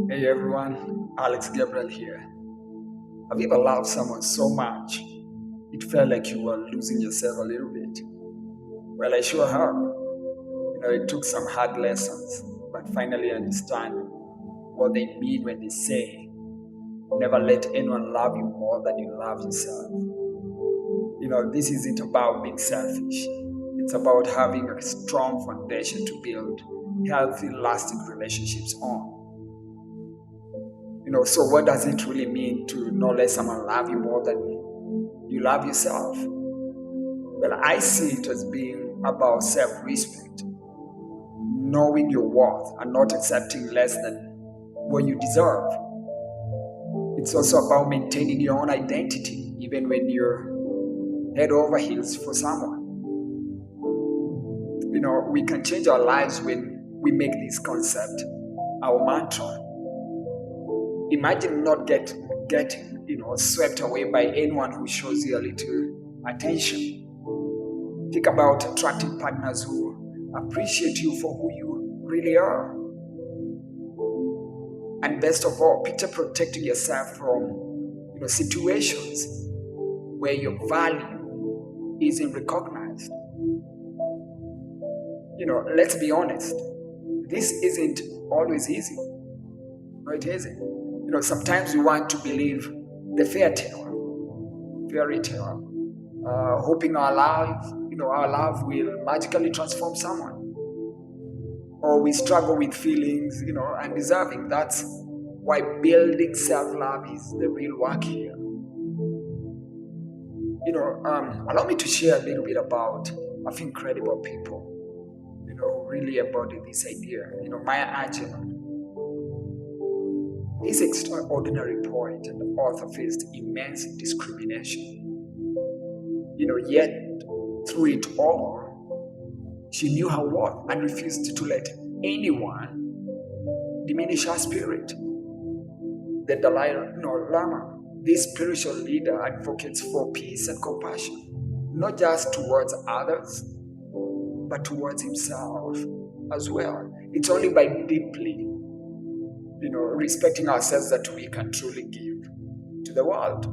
Hey everyone, Alex Gabriel here. Have you ever loved someone so much it felt like you were losing yourself a little bit? Well, I sure have. It took some hard lessons, but finally understand what they mean when they say, never let anyone love you more than you love yourself. This isn't about being selfish. It's about having a strong foundation to build healthy, lasting relationships on. So what does it really mean to not let someone love you more than you love yourself? Well, I see it as being about self-respect, knowing your worth and not accepting less than what you deserve. It's also about maintaining your own identity, even when you're head over heels for someone. We can change our lives when we make this concept our mantra. Imagine not getting swept away by anyone who shows you a little attention. Think about attracting partners who appreciate you for who you really are. And best of all, picture protecting yourself from situations where your value isn't recognized. Let's be honest. This isn't always easy. No, it isn't. Sometimes we want to believe the fairy tale, hoping our love will magically transform someone. Or we struggle with feelings, undeserving. That's why building self-love is the real work here. Allow me to share a little bit about a few incredible people, who really embody this idea. Maya Angelou. This extraordinary poet and author faced immense discrimination. Yet through it all, she knew her worth and refused to let anyone diminish her spirit. The Dalai Lama, this spiritual leader, advocates for peace and compassion, not just towards others, but towards himself as well. It's only by deeply respecting ourselves that we can truly give to the world.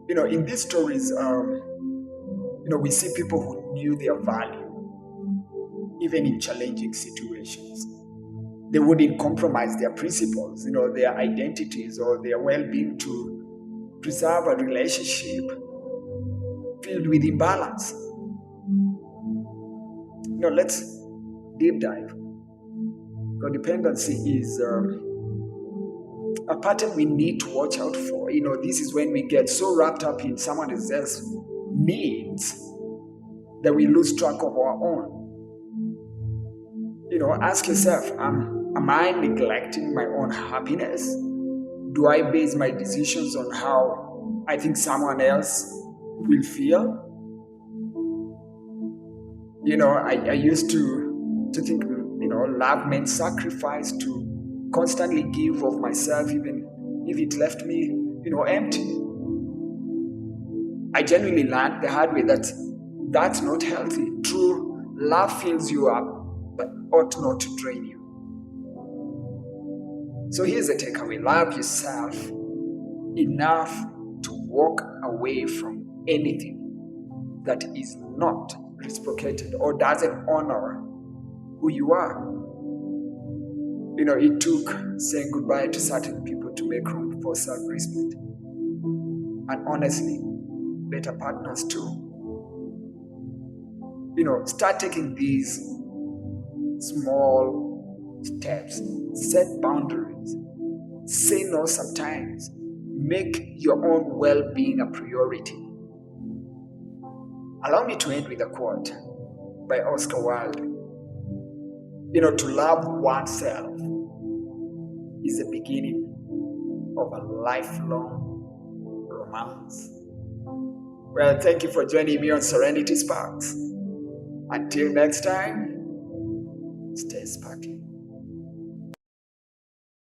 In these stories, we see people who knew their value, even in challenging situations. They wouldn't compromise their principles, their identities or their well-being to preserve a relationship filled with imbalance. Let's deep dive. Codependency is a pattern we need to watch out for. This is when we get so wrapped up in someone else's needs that we lose track of our own. Ask yourself, am I neglecting my own happiness? Do I base my decisions on how I think someone else will feel? I used to think love meant sacrifice, to constantly give of myself, even if it left me, empty. I genuinely learned the hard way that that's not healthy. True love fills you up, but ought not to drain you. So here's the takeaway. Love yourself enough to walk away from anything that is not reciprocated or doesn't honor who you are. It took saying goodbye to certain people to make room for self-respect. And honestly, better partners too. Start taking these small steps. Set boundaries. Say no sometimes. Make your own well-being a priority. Allow me to end with a quote by Oscar Wilde. To love oneself is the beginning of a lifelong romance. Well, thank you for joining me on Serenity Sparks. Until next time, stay sparkling.